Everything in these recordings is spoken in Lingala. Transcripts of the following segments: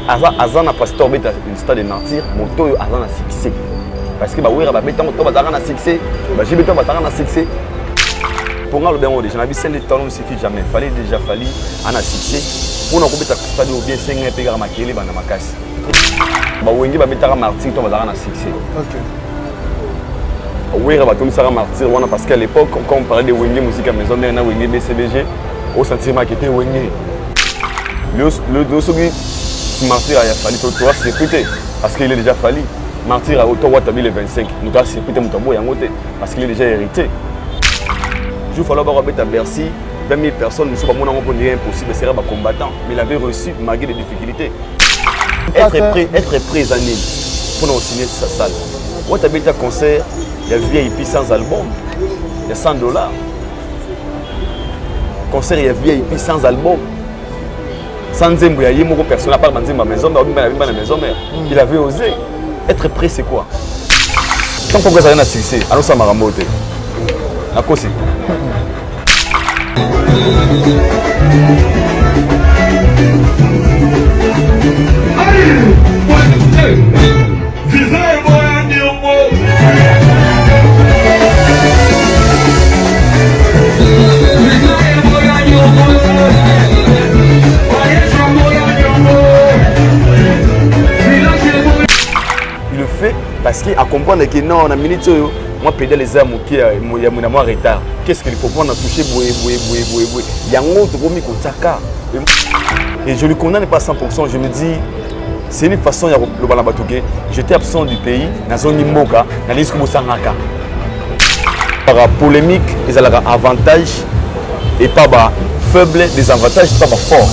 Azana pasteur beta une stade de martyr, moto azana succès. Parce que bah oui, bah beta moto bazana succès, bah j'ai beta bazana succès. Pour moi le bien déjà, la vie c'est le temps ne suffit jamais. Fallait déjà fallu en succès. Pour nous beta stade ou bien 5 pégar makeli bana makasi. Bah wengi bah beta martyr to bazana succès. OK. Oui, bah tout ça martyr, on a parce qu'à l'époque quand on parlait de wengi musique à maison mère na wengi BCBG, au sentiment qui était wengi. Le dossier Martyr a fallu toi circuiter parce qu'il est déjà fallu. Martyr a autant Watabi le 25. Nous avons circuité Moutambo et Angote parce qu'il est déjà hérité. Je vais falloir mettre à Bercy 20 000 personnes. Nous ne sommes pas impossible, c'est un combattant. Mais il avait reçu malgré les difficultés. Être prisonnier pour nous signer sa salle. Watabi est un concert, il y a VIP sans album, il y a $100. Concert, il y a VIP sans album. Sans Zembouya, il y a beaucoup de personnes à part dans ma maison, il avait osé. Être prêt, c'est quoi? Tant qu'on a un succès, alors ça m'a remonté. À quoi c'est? Il le fait parce qu'il a compris que non, on a minute, moi pédale les armes qui a mon retard. Qu'est-ce qu'il faut prendre à toucher boué. Il y a un autre gomi kotaka. Et je ne le condamne pas à 100%, je me dis c'est une façon de balabatuke. J'étais absent du pays, dans zone Moka, dans l'isque Moussangaka. Par la polémique, ils ont avantage et pas faible, des avantages, pas fort.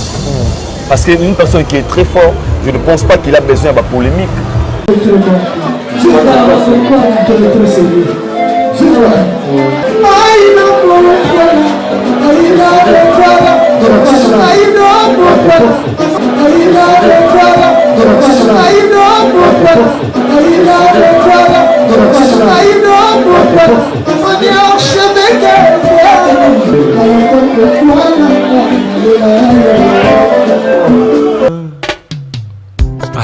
Parce qu'une personne qui est très forte, je ne pense pas qu'il a besoin de polémique.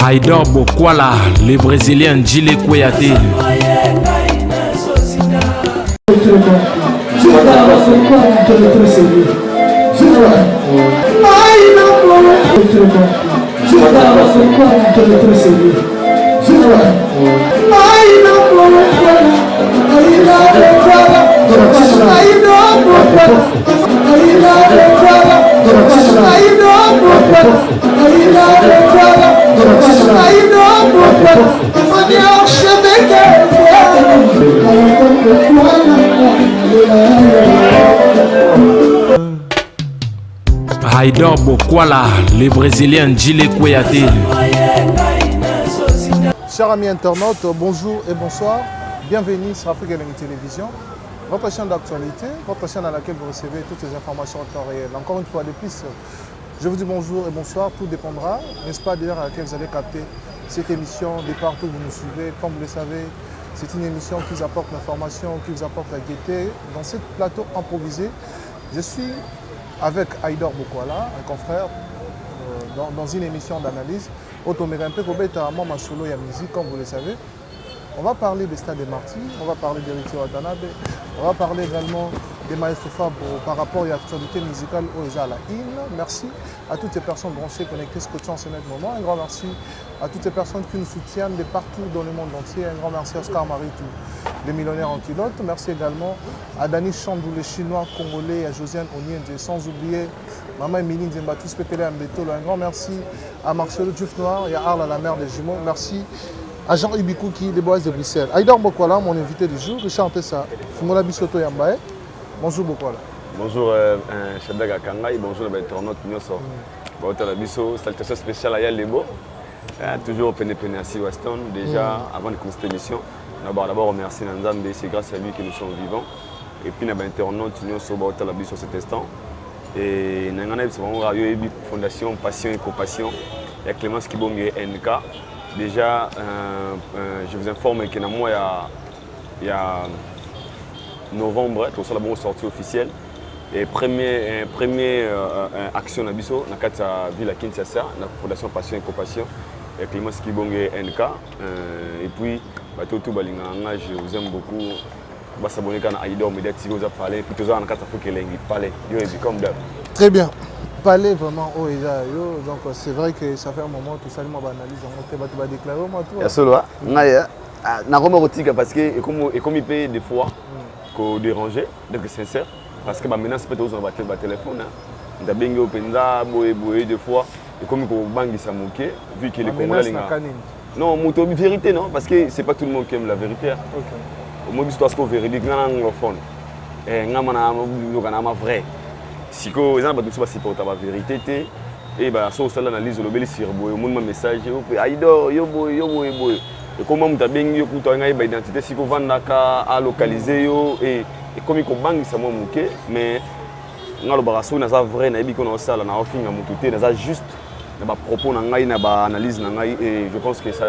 Haïdor Bokwala, le Brésilien Djile Kouyaté. Haïdor Bokwala, le Brésilien Djile Kouyaté. Chers amis internautes, bonjour et bonsoir. Bienvenue sur Afrique Télévision, votre chaîne d'actualité, votre chaîne dans laquelle vous recevez toutes les informations en temps réel. Encore une fois de plus, je vous dis bonjour et bonsoir. Tout dépendra, n'est-ce pas, de l'heure à laquelle vous allez capter cette émission, de partout où vous nous suivez. Comme vous le savez, c'est une émission qui vous apporte l'information, qui vous apporte la gaieté. Dans ce plateau improvisé, je suis avec Haïdor Bokwala, un confrère, dans une émission d'analyse. Solo et musique, comme vous le savez. On va parler des stades des martyrs, on va parler d'Héritier Watanabe, on va parler également des Maestro Fab par rapport à l'actualité musicale au Ezala In. Merci à toutes ces personnes branchées, connectées, scotchées en ce moment. Un grand merci à toutes ces personnes qui nous soutiennent de partout dans le monde entier. Un grand merci à Oscar Maritou, les millionnaires en culotte. Merci également à Dani Chandou, les Chinois, Congolais, à Josiane Oniende, sans oublier Maman Emily Nzembatus, Pépélé Mbetolo. Un grand merci à Marcelo Diouf Noir et à Arles, la mère des jumeaux. Merci à Jean Ibikouki, les Bois de Bruxelles. Haïdor Bokwala, mon invité du jour, Richard Tessa, Fumola Bisoto Yambaye. Bonjour Bokwala. Bonjour Shadag Akangai, bonjour les internautes. Salutations spéciales à Yalebo. Toujours au Pénépenasi Weston. Déjà, avant de commencer cette émission, d'abord remercier Nanzambe, c'est grâce à lui que nous sommes vivants. Et puis, les internautes, nous sommes sur cet instant. Et nous avons une fondation Passion et Compassion. Il y a Clémence Kibom et NK. Déjà, je vous informe que il y a novembre, tout ça la sortie officielle. et premier action na biso na kati ya ville à Kinshasa na fondation Passion et Compassion et Clément Skibonge NK et puis bato tout balinga nga je vous aime beaucoup ba s'abonner kana Aïdor médiatique aux parler puis tous en kati faut que lengi parler yo et comme d'hab. Très bien. Parler vraiment au yo donc c'est vrai que ça fait un moment tout ça moi analyse on va déclarer moi tout. Ya solo nga na koma kotika parce que et comme il paye des fois ko déranger donc sincère parce que maintenant c'est peut-être aux téléphone hein da bengi openza boye des fois et comme ko bangisa moké vu que les Congolais non moto vérité non parce que c'est pas tout le monde qui aime la vérité. OK. Au moins histoire que véridique na anglophone et ngama na ngana ma vrai siko ils ont pas tout ça c'est pour ta vérité té et bah ça ça l'analyse le bel sur boye mon message Aïdor yo boye et comment muta bengi yo kuto nga ba identité siko vandaka à localiser yo et comme ko bangisa mo moké mais ngalo baraso na za vrai na biko na sala na ofinga mututé na za juste na ba propos na ngai na ba analyse na ngai et je pense que ça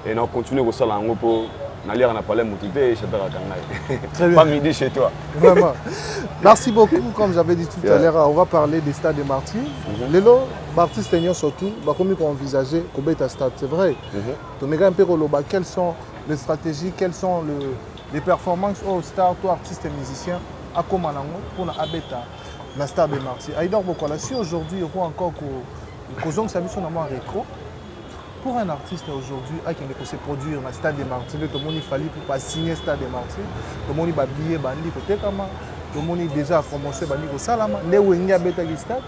et on continue ko sala ngo po na lire na parler mututé et chatara kangai pas midi chez toi vraiment. Merci beaucoup comme j'avais dit tout à l'heure on va parler des stades des martyrs. Lelo artistes tenir surtout ba comme qu'on envisager ko beta stade c'est vrai. To mega un peu koloba quelles sont les stratégies quelles sont les performances aux stars toi artistes et musiciens à comment pour na abeta na stade des martyrs. Aïdor Bokola si aujourd'hui on voit encore causons ça mission dans rétro. Pour un artiste aujourd'hui qui ne peut se produire dans le stade des martyrs, tout le monde il fallait pour pas signer le stade des martyrs, tout le monde il va billet bandi côté comment, tout le monde déjà commencé bandi au salama, les wenga beta qui stade,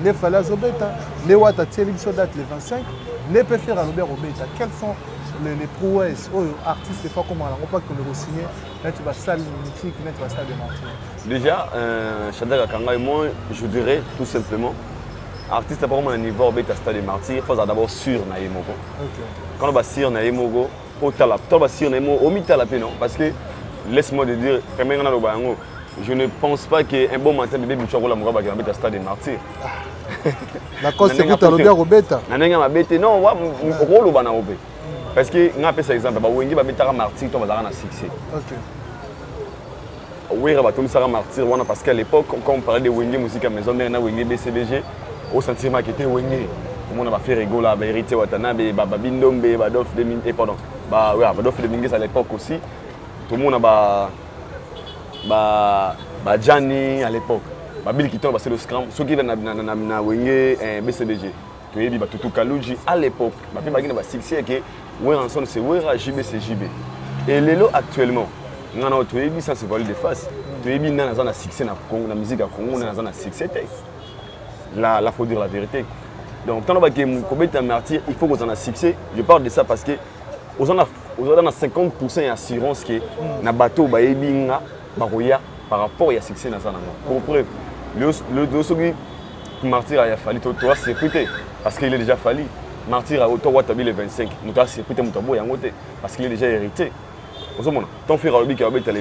les falazo beta, les wata télévision date le 25, les peut faire à Robert Robeta. Quelles sont les prouesses aux artistes des fois comment on pas que le signer, là tu vas salle mythique, là tu vas stade des martyrs. Déjà, Shadrack Kanga et moi, je dirais tout simplement. Artiste à un niveau bête à stade des martyrs, il faut d'abord sûr na yemogo. Quand on va sûr na yemogo, au talap, toi va sûr na yemogo, au mitalapé non, parce que laisse-moi te dire, je ne pense pas qu'un bon matin bébé Boucharo la mouraba qui va bête à stade des martyrs. D'accord, c'est vous t'as bien Robeta. Nanenga ma bête non, rôle au bana obé. Parce que on a fait cet exemple, bah wengi va bête à martyr, toi va dans la succès. OK. Oui, va tomber ça martyr, parce qu'à l'époque quand on parlait de wengi musique à maison, on a wengi BCBG. Au sentiment qui était wengé tout le monde va faire rigoler à héritier Watanabe Babindombe Badof de pardon Badof de Minguez à l'époque aussi tout le monde a Gianni à l'époque Babil qui tombe c'est le scrum ceux qui viennent na wengé BCBG tu es dit tout Kaluji à l'époque ma fille bagina ba succès que ouais ensemble c'est ouais JB c'est JB et lelo actuellement on a tu es dit ça c'est voler de face tu es dit na na succès na Congo na musique à Congo na na succès là, il faut dire la vérité. Donc, quand on va commettre un martyr, il faut qu'on en a succès. Je parle de ça parce que on a 50% d'assurance que na bateau par rapport à succès dans ça. Pour preuve, le martyr a fallu toi sécurité parce qu'il est déjà fallu. Martyr a auto le 25, nous avons sécurité parce qu'il est déjà hérité. Ton frère Albi qui a été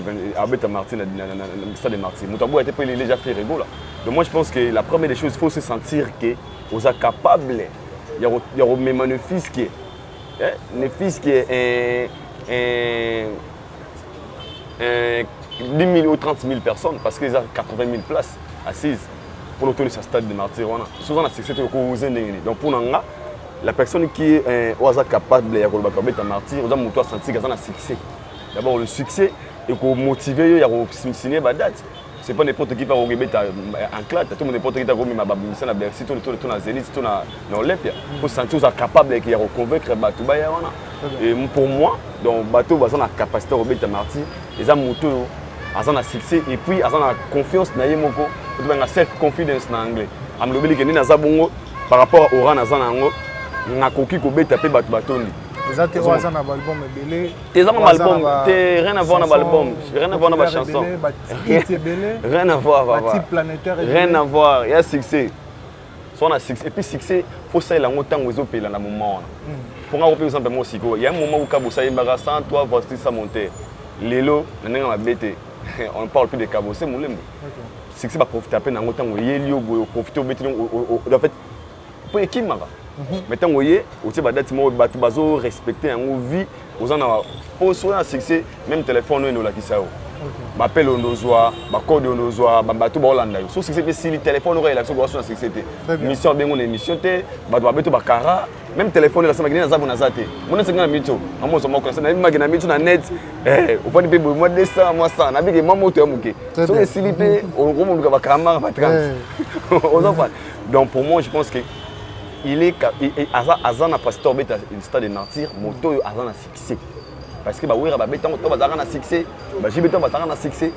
martyr dans le stade des martyrs. Moutabo a été déjà fait rigoler. Donc moi je pense que la première des choses, il faut se sentir que vous êtes capable. Il y a même un fils qui est 10 000 ou 30 000 personnes parce qu'ils ont 80 000 places assises pour l'auto de ce stade de martyrs. Souvent la succès donc pour nous, la personne qui est capable de faire martyr, vous avez sentir qu'il y a un succès. D'abord le succès et pour motiver, il y a signer la date. Ce n'est pas n'importe qui va regarder en classe, tout le monde n'importe qui va regarder ma babouissa, la Bercy, tout le Zénith, tout le Olympia. Il faut se sentir capable de convaincre le bateau. Et pour moi, le bateau a la capacité de regarder la martyr, ils ont moto, ils ont la succès et puis ils ont la confiance dans les mots, ils ont la self-confidence en anglais. Par rapport au rang, ils ont la coquille qui a tapé le bateau. Les atterroirs ont un album belé. Tes album, rien à voir dans l'album, rien à voir dans la chanson. Rien à voir, rien à voir. Il y a succès. Soit on a succès. Et puis succès, il faut ça il y a longtemps où ils ont payé dans le moment. Pour un exemple, moi aussi, il y a un moment où Kaboussa est embarrassant, toi, voici ça monter. Lélo, on ne parle plus de Kaboussa, mon lème. Succès va profiter à peine dans le temps où il y a lieu pour profiter au béton. En fait, pour équipe, maintenant, vous voyez, vous avez respecté une vie, vous avez un succès, même téléphone, nous avons m'appelle Onozwa, ma code Onozwa, bateau Bolanda. Sauf que c'est si le téléphone aurait la sur la société. Mission bien, on émission, bateau Bakara, même téléphone, la semaine dernière, Zabonazate. Mon second mito, à moi, on connaît, même ma mito na net, au point de payer moi 200, moi 100, n'avait que maman te amuke. Sauf que si l'idée, au gros, on va camara, va 30. Donc pour moi, je pense que il est Azan a pasteur beta une stade de Nantir, moto Azan a succès. Parce que oui, beta moto bazara na succès, jibeto bazara na succès.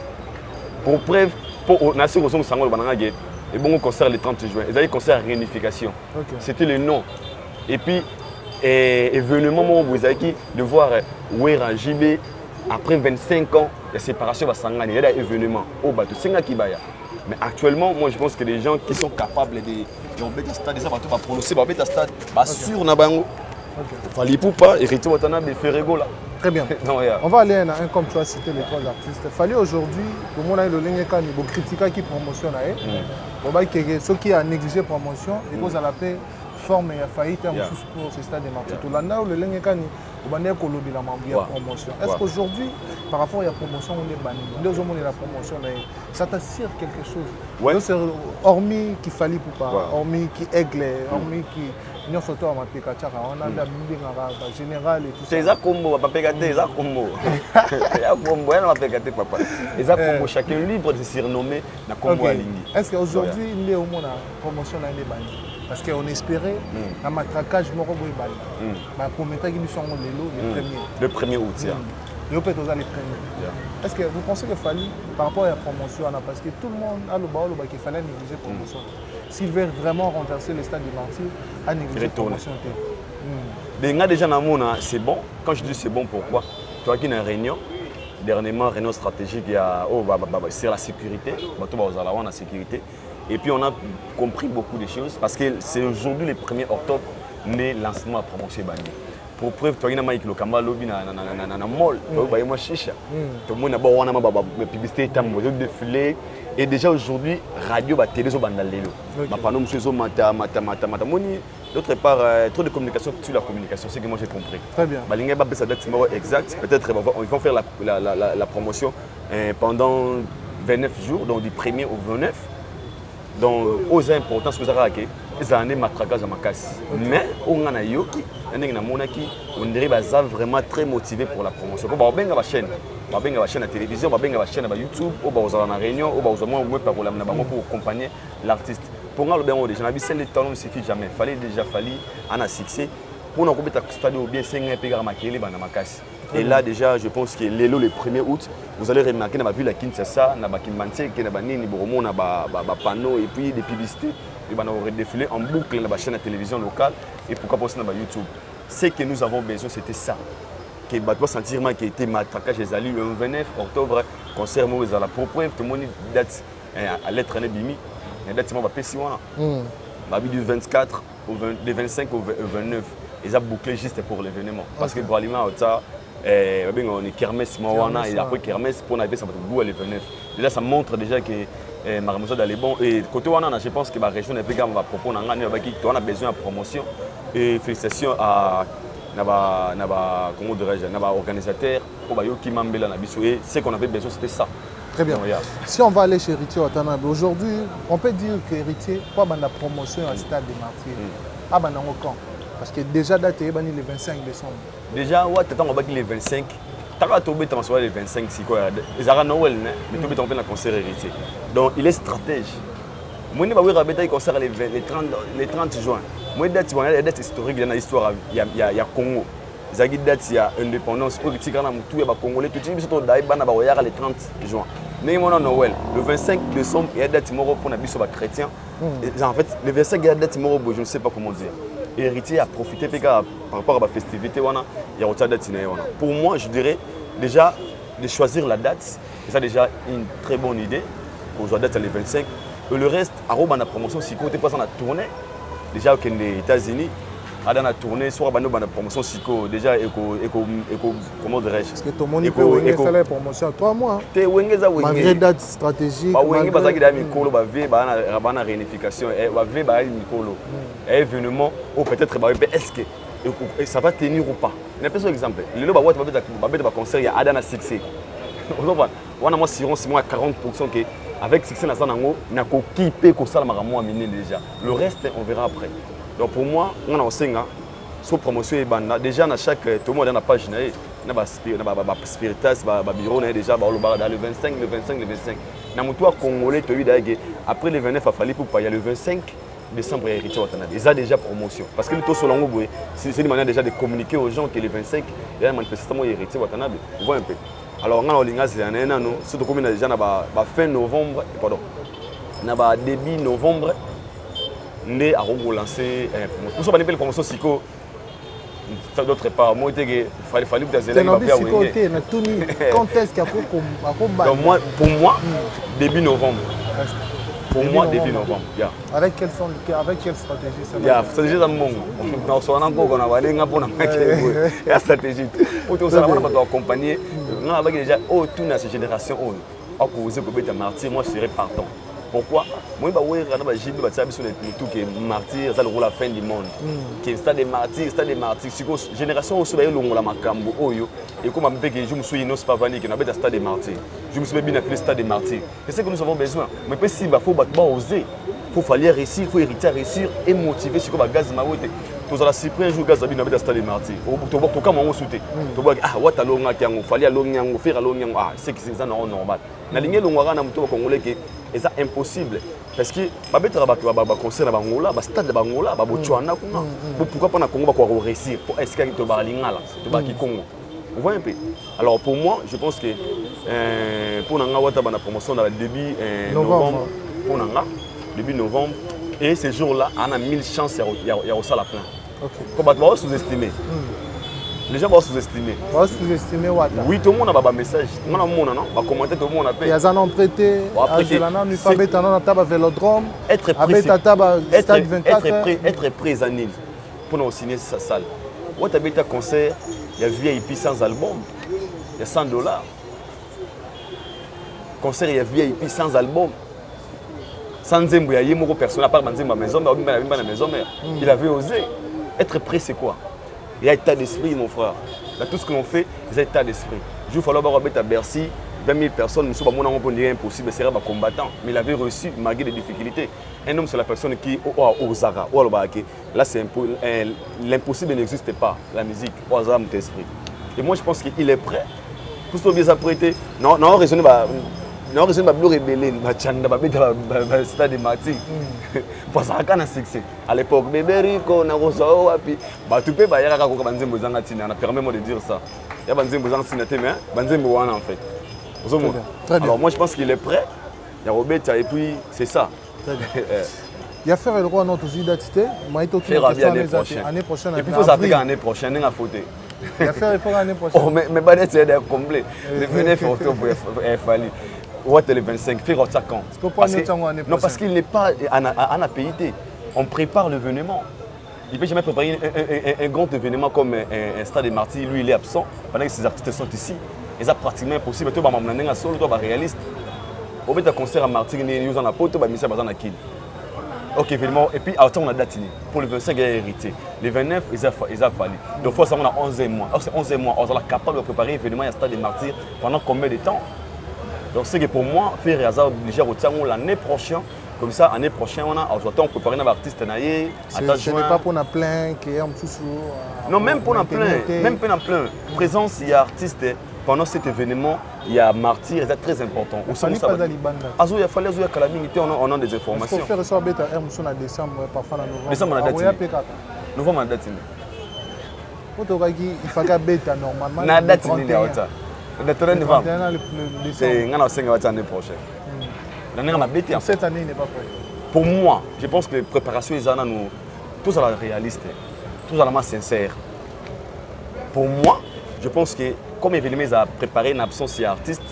Pour preuve, pour nation au sango bananga gate. Et bon concert le 30 juin. Ils avaient concert réunification. C'était le nom. Et puis événement vous avez de voir Wera JB après 25 ans de séparation va s'engager. Il y a des événements au bateau Senga Kibaya. Mais actuellement, moi je pense que les gens qui sont capables de stade, ça va tout prononcer, va mettre stade, sur Nabango. Fali Poupa, Héritier Watana, Ferrego là. Très bien. Non, yeah. On va aller à un comme tu as cité les trois artistes. Fali aujourd'hui, pour moi, le ligne quand il critique qui promotionne, ceux qui a négligé promotion, ils vont à la paix. Forme et faillite pour ce stade de Martyrs. Tout là, le ligne quand il va la promotion. Est-ce qu'aujourd'hui, par rapport à la promotion, on est banni. Deux hommes la promotion, ça t'assure quelque chose. Hormis qu'il fallait pour pas, hormis qui aigle, hormis qui nous sommes à Mapekachara, on a des général et tout ça. C'est ça combo, Mapekate, c'est ça combo. C'est ça combo, elle m'a Mapekate papa. C'est ça combo, chacun libre de se renommer dans combo à Lingui. Est-ce qu'aujourd'hui, il est au monde la promotion dans les bannis? Parce qu'on espérait un matraquage mort au Bali. Pour mettre qui nous sont le 1er août. Nous peut-être les premiers. Est-ce que vous pensez qu'il fallait, par rapport à la promotion, parce que tout le monde a le bas qu'il fallait négliger la promotion. S'il veut vraiment renverser le stade de Martyrs, à négliger la promotion. Déjà dans le monde, c'est bon. Quand je dis c'est bon, pourquoi? Tu vois qu'il y a une réunion. Dernièrement, réunion stratégique, c'est la sécurité. La sécurité. Et puis on a compris beaucoup de choses parce que c'est aujourd'hui le 1er octobre, mais lancement à promotion Bani. Pour preuve, tu as une le Kamba lobby na mall, tu as moi chicha. Tout le monde a bon on publicité défilé et déjà aujourd'hui radio ba télé so bandalelo. Ba panneau monsieur so mata moni. D'autre part trop de communication sur la communication, c'est que moi j'ai compris. Très bien. Ba linga ba besa date numéro exact, peut-être ils vont faire la promotion pendant 29 jours donc du 1er au 29. Donc, aux importants, ce que vous avez ils ont un matraquage à ma casse. Mais, on a yoki, on dirait qu'ils vraiment très motivé pour la promotion. On va bien la chaîne, on va bien la chaîne à la télévision, on va bien la chaîne à YouTube, on va dans la réunion, on va pour accompagner l'artiste. Pour moi, je n'ai pas le temps, il ne suffit jamais. Il fallait déjà un succès. Pour nous accompagner le stade, bien 5 ans, ma casse. Et là, déjà, je pense que le 1er août, vous allez remarquer dans la ville à Kinshasa, dans la Kimbanté, dans la Nini, dans la panneau et puis des publicités. Ils vont défiler en boucle dans la chaîne de télévision locale et pourquoi pas dans YouTube. Ce que nous avons besoin, c'était ça. Que vous sentir qu'il a été matraquage des alliés le 29 octobre, concert à la propre, tout le monde date à l'être bimi. La date va passer si on du 24 au 25 au 29. Ils ont bouclé juste pour l'événement. Parce que pour l'aliment, on est kermesse, et après kermesse, pour arriver à goût à l'événement. Déjà, ça montre déjà que Maramoso d'aller bon. Et côté Wana, je pense que la région de Pékin va proposer a besoin de promotion. Et félicitations à l'organisateur, qui m'a embellé la bisou. Et ce qu'on avait besoin, c'était ça. Très bien. Si on va aller chez Héritier Watanabe, aujourd'hui, on peut dire qu'Héritier, quoi, la promotion à stade des Martyrs, parce que déjà date le 25 décembre. Déjà, ouais, on va le 25. Tu as tombé le 25, c'est quoi? Ils ont Noël, mais tu as tombé dans le concert Héritier. Donc, il est stratège. Moi, je vais le concert le 30 juin. Moi, il y a des dates historiques dans l'histoire. Il y a Congo. Il y a des dates, il y a indépendance. Il y a Congolais. Tout le monde est le 30 juin. Mais il y a Noël. Le 25 décembre, il y a des dates pour les chrétiens. En fait, le 25, il y a des dates je ne sais pas comment dire. Héritier a profité par rapport à la festivité. Il y a autre date. Pour moi, je dirais déjà de choisir la date. C'est déjà une très bonne idée. Pour la date, c'est le 25. Et le reste, à la promotion, si vous êtes pas dans la tournée, déjà aux États-Unis, dans la tournée, soit dans la promotion, déjà, comment dirais-je? Parce que tout le monde peut faire la promotion à 3 mois. Malgré date stratégique. La réunification, événement, ou peut-être, est-ce que ça va tenir ou pas? Un exemple, le concert, il y a Adana 6. On a moi si moi 40% que avec succès na zanango na ko kipe ko sala makamwa mine déjà. Le reste on verra après. Donc pour moi on a osenga so promotion et banda déjà na chaque tout le monde na page na ba spiritas ba bureau na déjà ba le 25 le 25 le 25. Na mutu congolais to yudaige après le 29 a fallu pour pas il y a le 25 décembre héritier Watanabe. Ils ont déjà promotion parce que le taux solongo boy c'est une manière déjà de communiquer aux gens que le 25 il y a manifestement héritier Watanabe. Vous voyez un peu. Alors on a olinga c'est un an surtout comme déjà na ba fin novembre pardon. Na ba début novembre né à relancer pour ça pas promotion siko d'autre part moi il fallait que tu aies quand est-ce qu'il y a donc moi pour moi début novembre. Pour moi, début novembre. Yeah. Avec quelle stratégie la stratégie dans le monde. On a une stratégie. Pour tout ça, on va accompagner. On a déjà toute cette génération. On a posé que martyr, moi je serais partant. Pourquoi? Moi, je suis martyr, c'est la fin du monde. Stade des martyrs, stade des martyrs. Génération aussi, je suis Makambo. Et comme je me suis innocent pas venu, que je stade des martyrs. Je me suis bien appelé stade des martyrs. C'est ce que nous avons besoin. Mais si il faut oser, il faut falloir réussir, il faut hériter, réussir et motiver sur le gaz maouté. Tous la cyprien joue gaz habité dans stade des martyrs. Tu vois comment on souté. Tu vois ah what alonga kiango, fallait alonga ngo, faire alonga ngo. Ah c'est que c'est ça normal. Na ligne longwara na muto congolais que c'est impossible parce que ba betra ba concert na bangola, ba stade na bangola, ba botswana kuna. Pourquoi pas na Congo ba réussir pour est-ce que to ba lingala, to ba ki Congo. Vous voyez un peu. Alors pour moi, je pense que pour nanga wata ba na promotion dans le début novembre pour nanga début novembre et ces jours-là, on a 1000 chances il y a au salle à plein. OK. Comment tu vas sous-estimer? Les gens vont sous-estimer. Sous-estimer what? Oui, tout le monde a un message. Tout le monde a commenté, tout le monde a payé. Il y a un prêté, vélodrome, être prêt à Nîmes pour nous signer sa salle. Quand tu as un concert, il y a VIP sans album, il y a $100. Concert, il y a VIP sans album. Sans Zembo, il y a une personne à part ma maison, il avait osé. Être prêt, c'est quoi? Il y a état d'esprit, mon frère. Là, tout ce que l'on fait, il y a état d'esprit. Je vais falloir à Bercy, 20 000 personnes, nous on dirait impossible, c'est un combattant. Mais il avait reçu malgré des difficultés. Un homme, c'est la personne qui au Zara, là, c'est l'impossible n'existe pas, la musique, au Zara, mon esprit. Et moi, je pense qu'il est prêt. Tout ce qu'on vient s'apprêter, non, raisonner. Non, je ne vais pas révéler, je stade de martyrs. Parce qu'il y a un succès. À l'époque, bébé Rico, on a reçu tu peux pas y aller on a permis de dire ça. Il y a un en fait. Alors moi je pense qu'il est prêt. Il y a Robert et puis c'est ça. Il y a faire le roi notre identité. L'année prochaine. Et puis il faut s'appeler l'année prochaine, il y a fauté. Il y a faire l'année prochaine. Oh, mais pas d'être complet. Le 29 octobre il fallait. Ouais, le 25, faire ça quand? Non, parce qu'il n'est pas en pays. On prépare l'événement. Il ne peut jamais préparer un grand événement comme un stade de martyrs. Lui, il est absent pendant que ces artistes sont ici. C'est pratiquement impossible. Tu vas solo, tu vas réaliste. Au bout d'un concert à martyrs, il y a un pote, tu vas mettre ça kill. Ok, événement. Et puis, on a date. Pour le 25, il y a hérité. Le 29, il a fallu. Donc, il faut savoir qu'on a 11 mois. Alors, c'est 11 mois. On est capable de préparer un événement à un stade de martyrs pendant combien de temps? Donc c'est que pour moi, faire hasard déjà l'année prochaine, comme ça, l'année prochaine, on prépare un artiste. Ce n'est pas pour nous plein qui est en dessous. Non, même pour nous plein. Même pour nous plein. Présence, il y a artiste. Pendant cet événement, il y a martyr, c'est très important. Il fallait pas d'aller banda. Il fallait que calamité, on a des informations. Il faut faire ça en décembre, parfois en novembre. Décembre, on a date. Novembre, on a date. Il faut que bêta normalement. On a date. Le 31 novembre. C'est l'année prochaine. Cette année, il n'est pas prêt. Pour moi, je pense que les préparations, tous sont réalistes, tous sont sincères. Pour moi, je pense que comme il a préparé une absence d'artiste,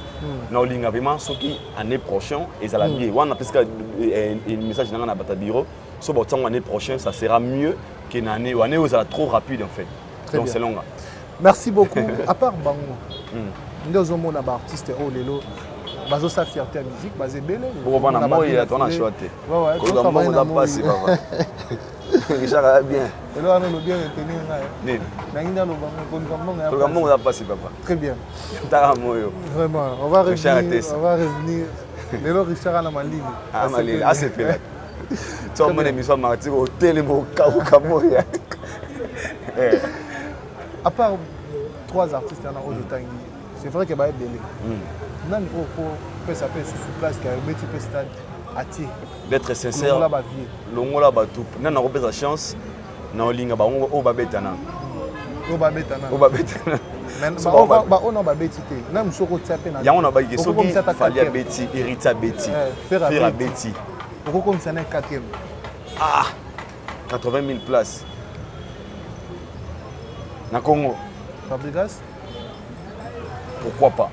nous avons vraiment ce qui l'année prochaine, ils allaient bien. On a presque un message dans notre bureau. L'année prochaine, ça sera mieux qu'une année où elle sera trop rapide en fait. Donc c'est long. Merci beaucoup. À part Bango, nous avons un artiste bazo sa fierté à musique basé belé pour pas na moi il a ton a choité ouais quand on va passer papa Richard a bien et là on le bien retenu nini na nginda lo bango pour comment on va passer papa très bien ta moyo vraiment on va revenir Lelo Richard na malili ah malili ah c'est pire tu as mon émission mardi au télé mo kamoya à part 3 artistes en haut de Tanguy c'est vrai que ba belé nani peut s'appeler sur place qui a un petit stade ati d'être sincère longola batou nana ko pesa chance na olinga ba o ba betana mais ba on ba betité na msoko tsape na ya on ba ki soki fali ya beti hérita beti faire beti pourquoi comme ça n'est 4e ah 80 000 places na Congo Fabregas pourquoi pas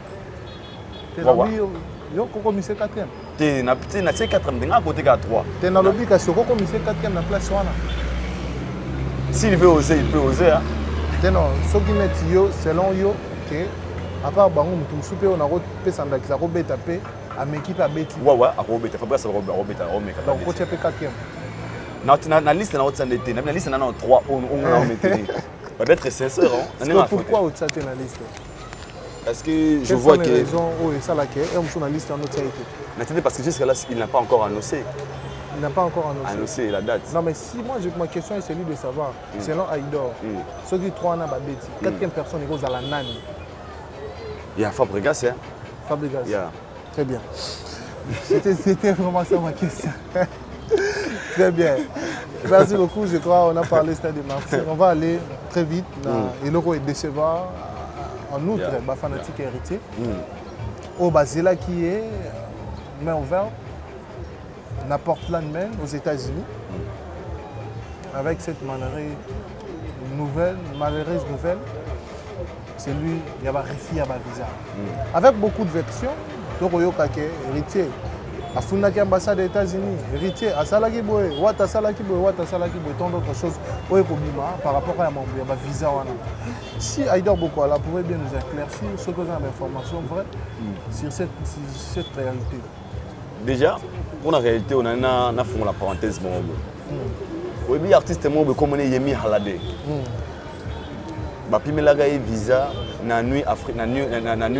yo koko mise 4e te na 4e ndinga côté ka 3 te na lobby ka soko ko mise 4e na place wana s'il veut oser il peut oser hein te non soki net yo selon yo que à part bango mutu soupe on a pesa ndakisa ko beta pe ameki pa beti ouais ako beta Fabrice ko beta o meka donc ko tchepe 4e na liste na otsa ndete na liste na 3 on a mettre peut-être sincère hein pourquoi otsa te na liste parce que je vois que ça là que est journaliste en autre été parce que jusqu'à là il n'a pas encore annoncé la date. Non mais si moi ma question est celle de savoir selon Aïdor ceux qui 3 ans à bêti 4e personne est aux à la nani. Il y a Fabregas hein. Fabregas. Yeah. Très bien. C'était vraiment ça ma question. Très bien. Merci beaucoup, je crois on a parlé Stade de Martyrs. On va aller très vite et le est décevant. En outre, yeah. Fanatique héritier, au Basila qui est main ouverte, na Portland même aux États-Unis, avec cette malheureuse nouvelle, c'est lui, il y a un refus à visa. Avec beaucoup de versions, donc héritier, à Fundaki ambassade des États-Unis, héritier, à Salakiboé, Wata Salakiboé, tant d'autres choses, par rapport à mon visa. Si Aïdor Bokoala pouvait bien nous éclaircir ce que vous avez d'informations vraies sur cette réalité. Déjà, pour la réalité, on a fait la parenthèse. Oui, artiste comme on est Yemi Halade. Puis il a eu visa na nuit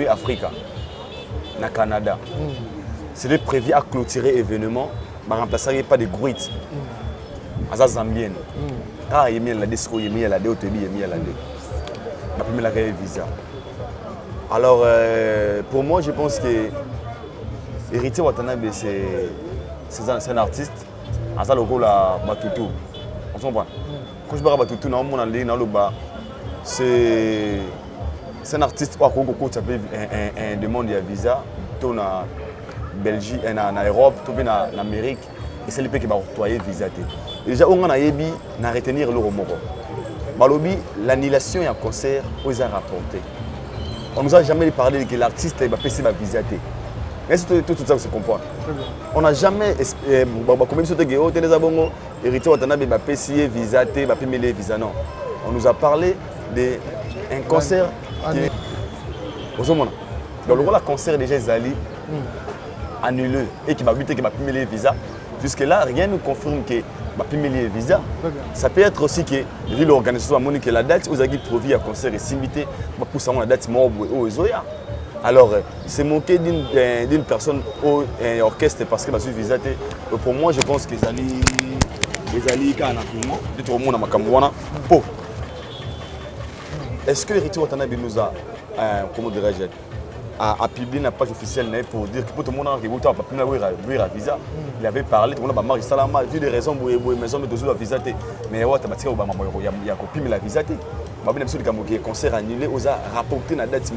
Africa, na Canada. C'était prévu à clôturer l'événement, mais remplacer pas de gruites. À Zambienne. Ah, il y a des discours, il y a des hôtels, il y a des visa. Alors, pour moi, je pense que Héritier Watanabe, c'est un artiste. À ça, le rôle à Batutu. On s'en va. Quand je parle de Batutu, c'est un artiste qui a un demande de visa. Belgique, en Europe, en Amérique, et c'est le pays qui va octroyer visa. Déjà, on a retenir le Romoro. L'annulation et un concert, on a rapporté. On nous a jamais parlé que l'artiste va payer sa visa. Est-ce que tout ça se comprend? On n'a jamais, comme si c'était héritier Watanabe va payer visa, va payer visa. Non. On nous a parlé d'un concert qui est. Donc le concert déjà Zali annulé et qui va payer les visas. Jusque-là, rien ne confirme que va payer les visas. Ça peut être aussi que l'organisation a montré que la date où vous avez prévu un concert est limité pour savoir la date au Zoya. Alors, c'est moqué d'une personne au orchestre parce que va suivre visa. Pour moi, je pense que les Kana tout le monde a Makamwana. Est-ce que l'héritier Watanabe nous a, comment dirais-je, a publié une page officielle pour dire que tout le monde a vu la visa. Il avait parlé, tout le monde a marqué Salama, vu des raisons pour les maisons de la visa. Mais il y a copié la visa. Il y a un concert annulé, il a rapporté la date.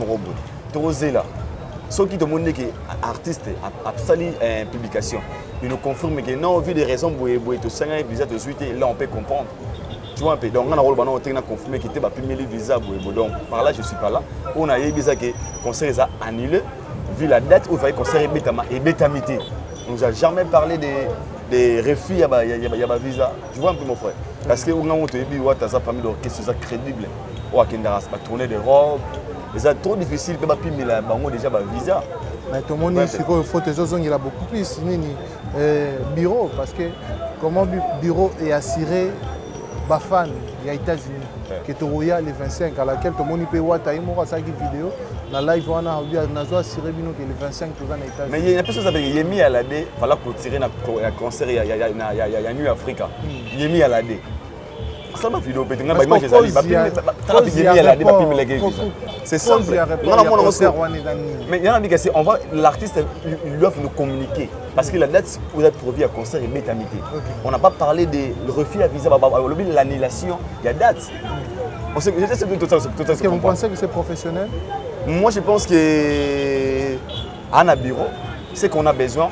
Ceux qui te montrent que l'artiste a sali une publication, ils nous confirment que non, vu des raisons pour les visa de suite, là on peut comprendre. Tu vois un peu, donc on a confirmé qu'il était publié les visas. Donc par là, je ne suis pas là. On a eu que le concert a annulé, vu la date où il fallait le concert est bétamité. On ne nous a jamais parlé des refus, il y a visa. Tu vois un peu mon frère. Parce que on a dit que ça parmi l'orchestre, c'est crédible. On a tourné des robes. C'est trop difficile de payer déjà visa. Mais tout le monde dit qu'il faut que il a beaucoup plus. Bureau, parce que comment bureau est assuré Bafan, il y a États-Unis, qui est au Royal les 25, à laquelle tout le monde peut voir ta vidéo. Dans la live, on a assuré les 25 aux États-Unis. Mais il y a une personne qui s'appelle Yemi Alade, il fallait clôturer un concert, il y a New Africa. Yemi Alade. Ça m'a vidéo peut-être moi j'ai sali c'est simple. Mais il y en a dit que on va l'artiste il doit nous communiquer parce que la date où vous êtes prévu à concert est métamité. On n'a pas parlé de refus à visa l'annulation, il y a date. On sait tout ça. Est-ce que vous pensez que c'est professionnel? Moi je pense que à un bureau, ce qu'on a besoin,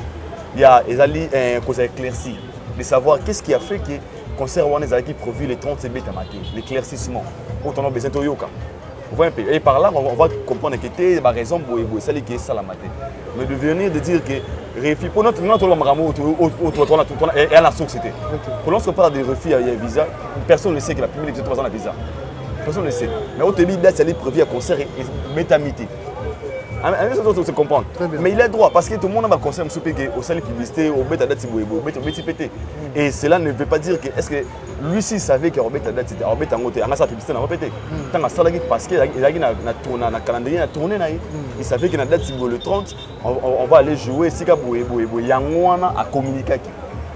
il y a des causes éclaircies de savoir qu'est-ce qui a fait que concert qui prévu les 30 CB tamaté, l'éclaircissement. Autant on a besoin de yoka. Et par là, on va comprendre que c'est la raison pour ça qui est ça la maté. Mais de venir de dire que refus pour notre et à la société. Pour lorsqu'on parle de refus à visa, personne ne sait que la première 3 ans à visa. Personne ne sait. Mais au début, date c'est prévu à concert et métamité. Se comprendre. Mais il a droit parce que tout le monde a un conseil au salle publicité, au bêta date pété. Et cela ne veut pas dire que est-ce que lui s'il savait que Robert date c'était Robert en côté, en sa publicité n'a pas pété. Tant à ça parce que il a un calendrier à tourner là, il savait que la date le 30, on va aller jouer si ka yangwana à communiquer.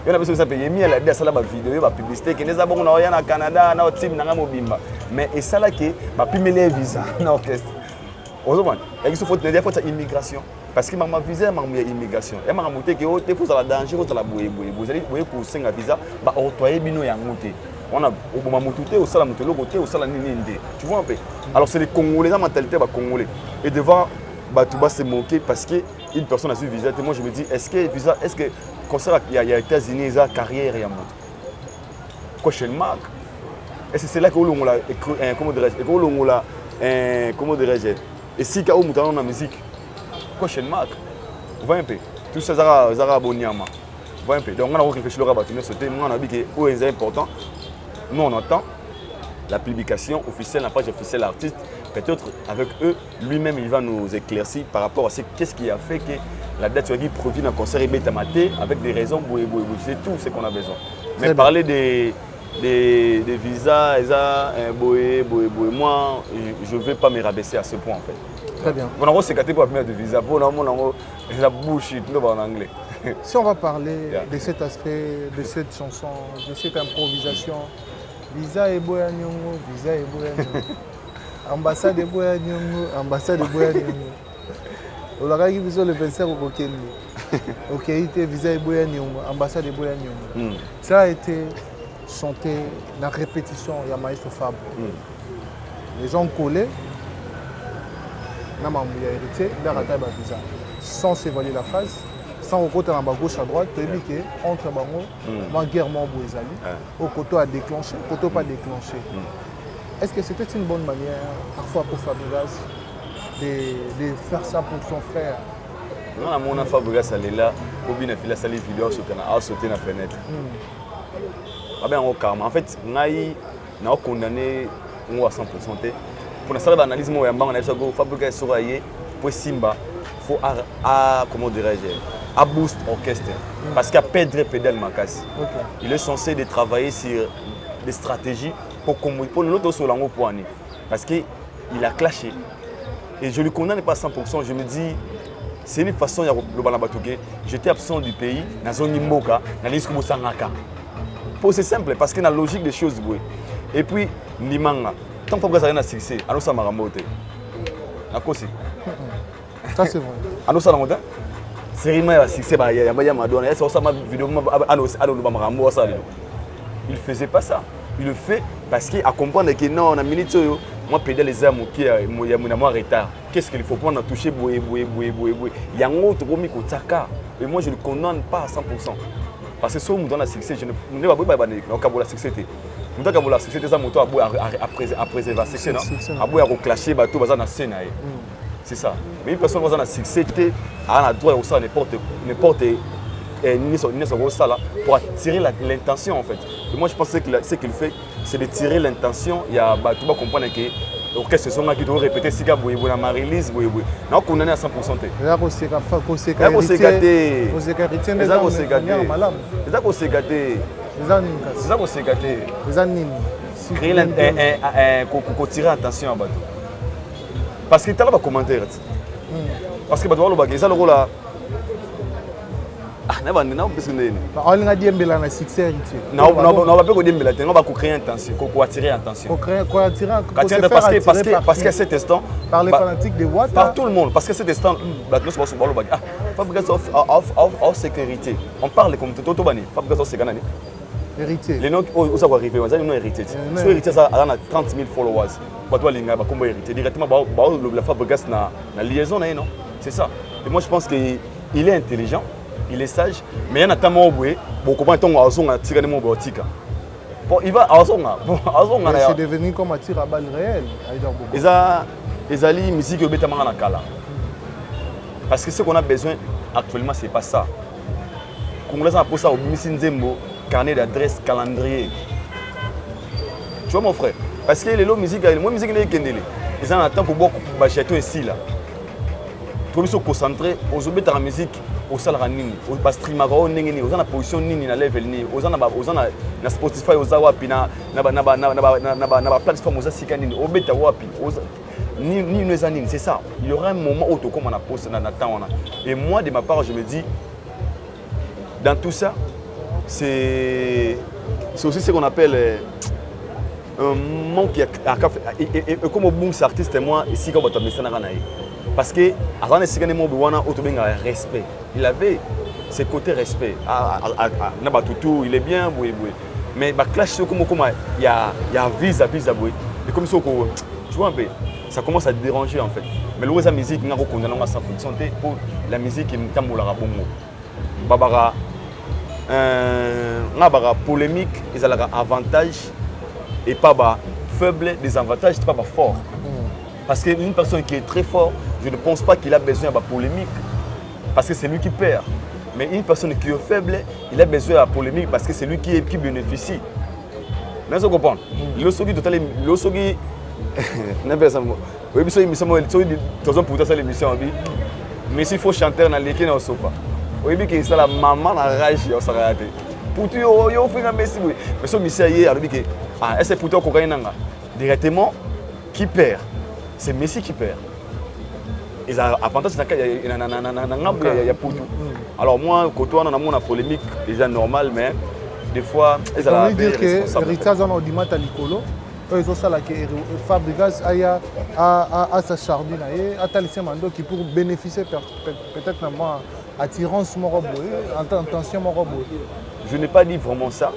Il y a une personne qui s'appelle Yemi Alade, ça là ma vidéo, ma publicité qui les a bon au Canada, na team na mobimba. Mais et ça là que ma pimele visa na orchestre. Il faut faire immigration. Parce que ma visa est immigration. Et ma monté que tu fais la danger, tu la bouée. Vous allez pour 5 visa, bah octroyer bino ya monté. On a au moment où tu es au salam de l'autre côté au salam ninde. Tu vois un peu. Alors c'est les Congolais, la mentalité congolais. Et devant bah tu vas se moquer parce que une personne a su visa. Et moi je me dis est-ce que concert il y a États-Unis sa carrière et à monter. Question mark. Et c'est là que on la comment dirais-je et si tu as une musique, question mark, voyez un peu, tout ça, ça boniama, voyez un peu. Donc on a réfléchi à ce thème, on a dit que c'est important. Nous on entend la publication officielle, la page officielle artiste. Peut-être avec eux, lui-même il va nous éclaircir par rapport à ce qu'est-ce qui a fait que la date qui provient d'un concert est bétamaté avec des raisons, c'est tout ce qu'on a besoin. Mais parler des visas, moi, je ne vais pas me rabaisser à ce point en fait. Très bien. On a sécaté pour de visa, pour la bullshit en anglais. Si on va parler de cet aspect, de cette chanson, de cette improvisation, visa et boya nyongo, visa et boya nyongo, ambassade et boya nyongo, ambassade et boya nyongo. On a dit que le 25 au Kokeni. Ok, visa et boya nyongo, ambassade et boya nyongo. Ça a été chanté la répétition, il y a Maestro Fab. Les gens collaient, sans s'évaluer la phase, sans côté à gauche à droite, tu as vu qu'entre bango, ma guerre m'a au côté à déclencher, au côté pas déclenché. Est-ce que c'était une bonne manière, parfois pour Fabregas, de faire ça pour son frère? Non, mon Fabregas elle est là, pour bien faire la vidéo sauter dans la fenêtre. En fait, on a condamné à 100%. Pour la salle d'analyse, on a dit que Fabregas Soraye, pour Simba, il faut comment dirais-je, à boost orchestre. Parce qu'il y a Pedro Pedal Makas. Il est censé de travailler sur des stratégies pour l'autre sur l'angle pour année. Parce qu'il a clashé. Et je ne le condamne pas à 100%. Je me dis, c'est une façon de le Balabatouké. J'étais absent du pays, dans la zone Imboka, dans l'île Sangaka. C'est simple, parce qu'il y a la logique des choses. Et puis, Nimanga, tant que Fabregas a un succès, alors ça m'a ramoté. Ça c'est vrai. Alors ça m'a c'est vraiment un succès. Il y a Madonna, il ne faisait pas ça. Il le fait parce qu'il a compris que non, on a mis moi pédale les âmes qui a mon retard. Qu'est-ce qu'il faut prendre à toucher il y a un autre et moi je ne le condamne pas à 100%. Parce que si on me donne un succès, je ne vais pas la succès. Je ne vais pas la succès, à préserver la succès. À clasher bateau dans la scène. C'est ça. Mais une personne qui a un succès, a droit à n'importe pour attirer l'intention en fait. Et moi, je pense que ce qu'il fait, c'est de tirer l'intention. Il y a tout le monde comprendre que l'orchestre sont qui doit répéter si vous avez ma release, vous non condamné à 100%. C'est tirer attention à bateau. Parce que tu as le commentaire. Parce que bateau le ça le rôle là. Ah, on a dit que la succès héritier. Non, on va pas créer attention, attirer attention. Parce que cet instant par les fanatiques de Ouattara, par tout le monde, parce que cet instant Fabregas of sécurité. On parle comme tout bani. Fabregas c'est gagné. Héritier. Les noms où ça va arriver, on a une héritier. Ce héritier ça a 30 000 followers. Bateau linga ba comme héritier directement la Fabregas na liaison non. C'est ça. Et moi je pense qu'il est intelligent. Il est sage, mais il y a un temps où il va c'est devenu comme un tir à balles réel. Les alliés musique parce que ce qu'on a besoin actuellement, ce n'est pas ça. Congolais a pour ça au carnet d'adresse, calendrier. Tu vois mon frère? Parce que les musique, moi musique ils ont un temps pour beaucoup de ici là. Tout le monde se concentrer aux objets de la musique. Au salaire nini, au stream au nini, aux na position nini na level nini, aux na Spotify, aux wapi na plateforme aux sika nini, au beta wapi, ni nous anini, c'est ça. Il y aura un moment où tout comme on a posté dans temps. Et moi de ma part je me dis, dans tout ça, c'est aussi ce qu'on appelle un manque comme au bon artiste moi ici quand on a parce que avant de se gagner mon respect, il avait ce côté respect. Il est bien, mais ma clash c'est comme il y a vis-à-vis et comme ça tu vois un peu, ça commence à déranger en fait. Mais la musique n'a pas condamné à 100% pour la musique qui est tambola bongo. Babara polémique, ils ont avantage et pas faible, des avantages, pas fort. Parce qu'une personne qui est très forte, je ne pense pas qu'il a besoin de polémique. Parce que c'est lui qui perd. Mais une personne qui est faible, il a besoin de polémique parce que c'est lui qui bénéficie. Vous comprenez? L'osogi total, l'osogi. Oui, l'émission. Mais s'il faut chanter dans l'équipe, on ne sait pas. Oui, mais c'est la maman la rage, on s'est raté. Pour tout, il faut faire un messie. Mais ce monsieur, il a dit que est-ce que pour toi, directement, qui perd? C'est Messi qui perd. Ils ont avantage il y a pour tout. Alors moi, quand on a une polémique, déjà normal, mais des fois, ils ont dire que l'héritage en audimat à l'icolo, ils ont ça là que Fabregas a sa chardine, a laissé Mando qui pour bénéficier peut-être à attirance mon robot, intention mon robot. Je n'ai pas dit vraiment ça.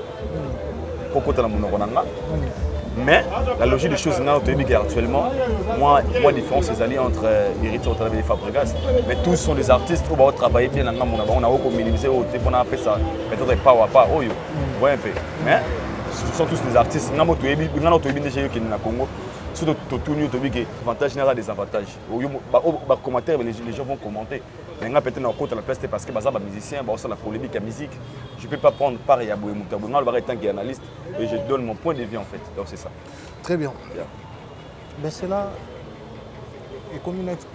Mais la logique des choses actuellement, moi différence c'est alliés entre Héritier et Fabregas. Mais tous sont des artistes qui vont travailler bien dans le monde. On a minimisé, on a appelé ça peut-être pas ou pas. Ouais un peu. Mais ce sont tous des artistes. On a déjà eu au Congo. Surtout tout le monde qui avantage général des avantages. Au commentaire, les gens vont commenter. Mais peut-être dans la place parce que les musiciens, la polémique, la musique, je ne peux pas prendre part à Bouyemouta. Je suis tant qu'analyste et je donne mon point de vue en fait. Donc c'est ça. Très bien. Mais c'est là, et comme une autre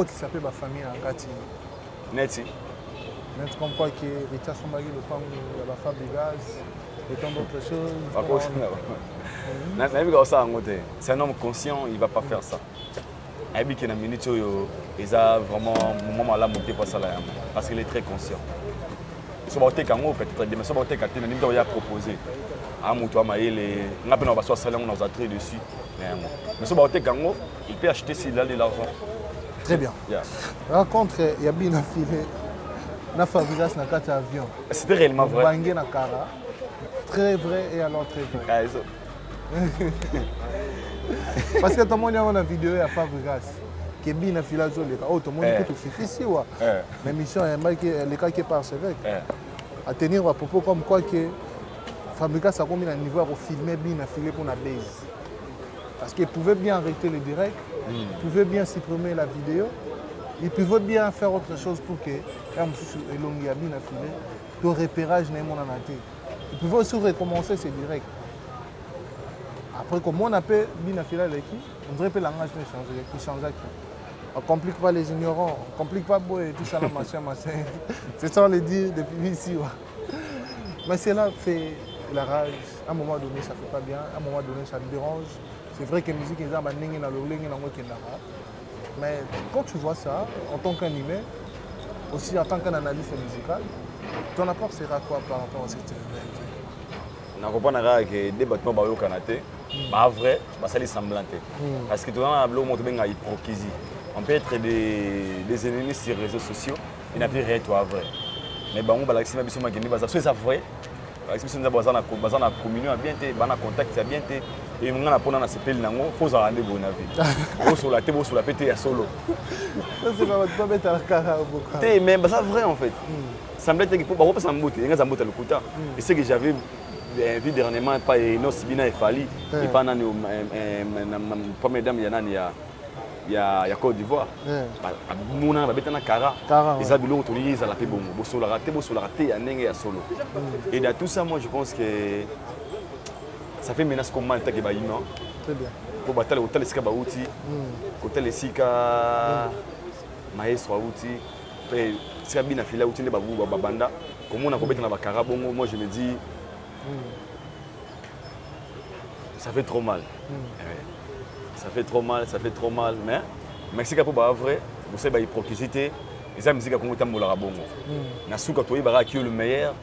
qui s'appelle ma famille en Gati. Neti. Neti comme quoi que Richard Sambagi, le femme de la Fabregas, et tant d'autres choses. C'est un homme conscient, il ne va pas faire ça. Il y a une minute où il a vraiment un moment là monté pour ça parce qu'il est très conscient. Il faut peut-être il a proposé à Moutoua Maïle, on a besoin de faire nos attraits dessus. Mais il peut acheter s'il a de l'argent. Très bien. Rencontre, il y a bien filé. Na Fabregas na carte avion. C'était réellement vrai. Bangé na Kara. Très vrai et alors très vrai. Parce que tout le monde a une vidéo à Fabregas qui est bien filé sur les cas. Oh, tout le monde peut fifi ici ouais. L'émission les cas qui par archevêque. À tenir à propos comme quoi que Fabregas a combien de niveau pour filmer bien filé pour la base. Parce qu'il pouvait bien arrêter le direct, il pouvait bien supprimer la vidéo, il pouvait bien faire autre chose pour que et l'ongi a bien affilé, le repérage n'est mon anaté. Vous pouvez aussi recommencer, c'est direct. Après, comme on appelle bien affilé avec qui, on dirait que le langage ne change, il change. On ne complique pas les ignorants, on ne complique pas et tout ça, machin. C'est ça on le dit depuis ici. Mais cela fait la rage. À un moment donné, ça ne fait pas bien. À un moment donné, ça me dérange. C'est vrai que la musique est dans mais quand tu vois ça, en tant qu'animé, aussi en tant qu'analyste musical, ton apport sera quoi par rapport à cette réalité? Je comprends que des bâtiments au Canada, vrai, ça semblant. Parce que tout le monde a une hypocrisie. On peut être des ennemis sur les réseaux sociaux, il n'y a plus rien toi vrai. Mais bon, on va c'est ça vrai. On va communier bien, on va contact bien. Et on a un appel, il faut se rendre bon avis. Il faut la tête, il faut la péter à solo. C'est pas mettre à la carrière. Mais c'est vrai en fait. Ça me dit que pour pas s'embouter, il y a un le couta. Et ce que j'avais vu dernièrement, pas non si bien il fallait, et pas dans première dame il y a Côte d'Ivoire. Mon va mettre na kara. Et ça bilo to lisa la pebo. Bosso la raté ya ndenge ya solo. Et dans tout ça moi je pense que ça fait menace comme mal que ba humain. Très bien. Pour battre hôtel sika ba outi. Hôtel sika maestro outi. Et sika bina fila outi ne ba banda. Comme on a combattu na ba kara bongo moi je me dis ça fait trop mal. Ça fait trop mal, mais merci pour vrai, vous savez l'hypocrisie, et ça musique comme on la bongo. Nasuka toi bara qui est le meilleur,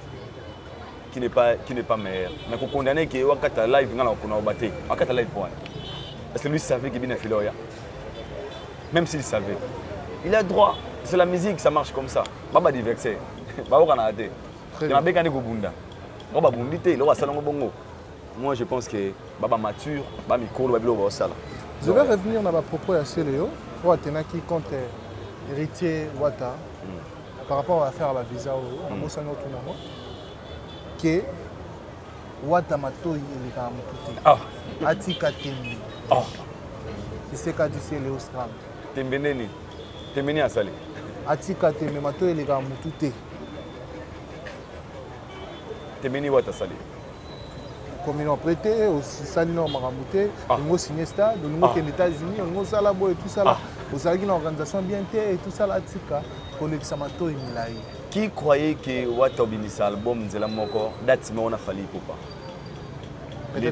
qui n'est pas meilleur. Mais pour condamner que wakata live ngala on a battu, wakata live point. Parce que lui savait qu'il bien filoya. Même s'il savait, il a droit. C'est la musique, ça marche comme ça. Baba diverser, baba on a raté. Il y a bien go bunda. Baba bundité, le salon bongo. Moi je pense que baba mature, baba micro baba bilo ça là. Je vais revenir dans ma propos à Céléo, qui compte héritier Wata, par rapport à l'affaire à la visa au Moussano Tounamo, que Wata Matoi et les Karamouté. Atika Tembi. C'est ce qu'a dit Céléo Scram. Tembeni à Salé. Atika Tembi Matoi et les Karamouté. Tembeni Wata Salé. Comme ils ont prêté, aussi Salino Maramouté, ils ont signé ça, ils ont les États-Unis, ils ont Salabo et tout ça là. Vous avez une organisation bien et tout ça là, Tika, Kolexamato et Milaï. Qui croyait que Wata Obinisa album de la Moko, date mais on a fallu pour pas. Le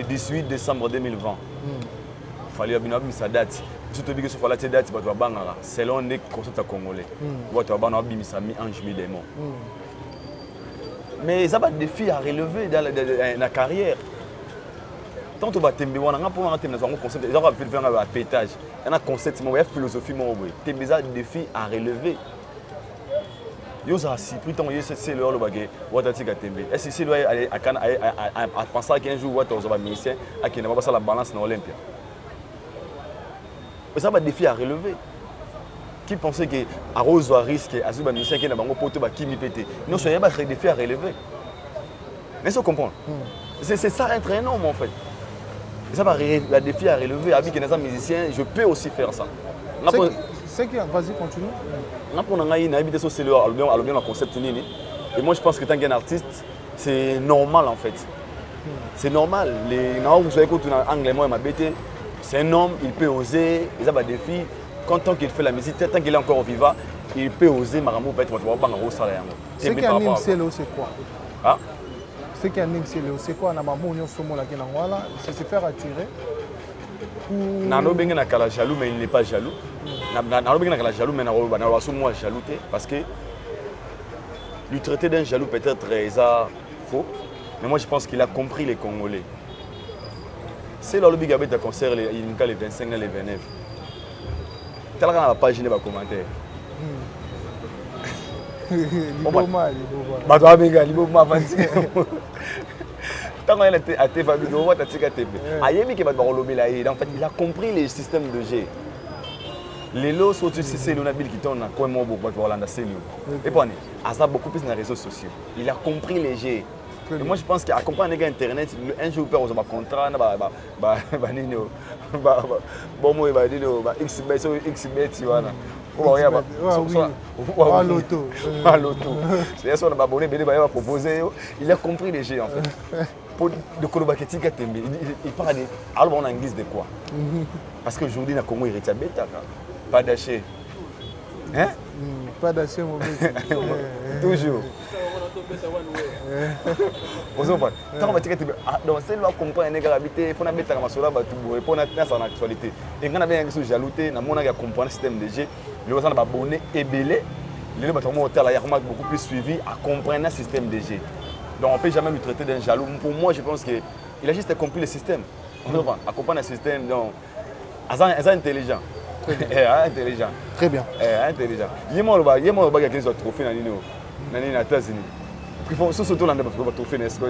18 décembre 2020. Il fallait que sa date. Surtout que ce fallait date, selon les concepts congolais. Wata Obinisa mi-ange mi-démon. Mais ça va des défis à relever dans la carrière. Tant que tu vas tomber, on a un concept, on va faire un pétage. Il y a un concept, il y a une philosophie. Tu as des défis à relever. Il y a un cycle, c'est le rôle de Watatika Tembe. Est-ce que c'est lui à penser qu'un jour, Watatika va ministère, à qui ne va pas la balance dans l'Olympia. Mais ça va des défis à relever. Qui pensait que Arose va risquer à ce que ministère qui n'a pas poté va qui m'y péter. Non, ce n'est pas des défis à relever. Mais ça comprend. C'est ça être un homme en fait. Et ça va la défi à relever avec un musicien, je peux aussi faire ça. C'est qui vas-y continue. On a une habitude sociale à le concept et moi je pense que tant qu'un artiste, c'est normal en fait. C'est normal. Les gens qui écoutent en anglais, moi ma bête, c'est un homme, il peut oser, il a des défis. Quand tant qu'il fait la musique, tant qu'il est encore vivant, il peut oser Maramou peut être un salaire. Ce qui anime Céléo, c'est quoi? Ah? Ce qui anime Céléo, c'est quoi? C'est se faire attirer. Nano benga na kala jaloux mais il n'est pas jaloux. Nano benga na kala jaloux mais na moi jaloux parce que lui traiter d'un jaloux peut-être faux, mais moi je pense qu'il a compris les Congolais. C'est là le big abet de concert les 25 et les 29. T'as la page de commentaire. Liboma. Bah toi benga liboma avanti. Tant qu'il était à tes familles, on va t'attirer tes bébés. Ayemi qui va te parler là, en fait, il a compris les systèmes de G. Les lots sont aussi c'est l'onabil qui tourne à quoi moi beaucoup pour Hollande c'est nous. Et puis on a beaucoup plus dans les réseaux sociaux. Il a compris les G. Et moi je pense qu'à comprendre les gars internet, un jour peut avoir un contrat, bon moi il va dire xbet tu vois. Loto. C'est son abonné, proposer. Il a compris les jeux en fait. Pour de Kolobaketti, il parle de. Alors on en guise de quoi? Parce qu'aujourd'hui, dans le Congo, il y a bêta. Pas d'acheter. Hein? Pas d'acheter, mon bébé. Toujours. Donc, c'est là qu'on comprend un gars habité, il faut mettre la masola, il faut mettre en actualité. Et quand on a bien une jalouté, on a compris le système de jeu, les gens sont abonnés et belés, les gens sont beaucoup plus suivis à comprendre le système de jeu. Donc, on ne peut jamais me traiter d'un jaloux. Pour moi, je pense qu'il a juste compris le système. On comprend, à comprendre le système, donc, il est intelligent. Intelligent. Très bien. Intelligent. Il y a des trophées dans les États-Unis. Il faut surtout l'année parce que va trophée n'est-ce pas?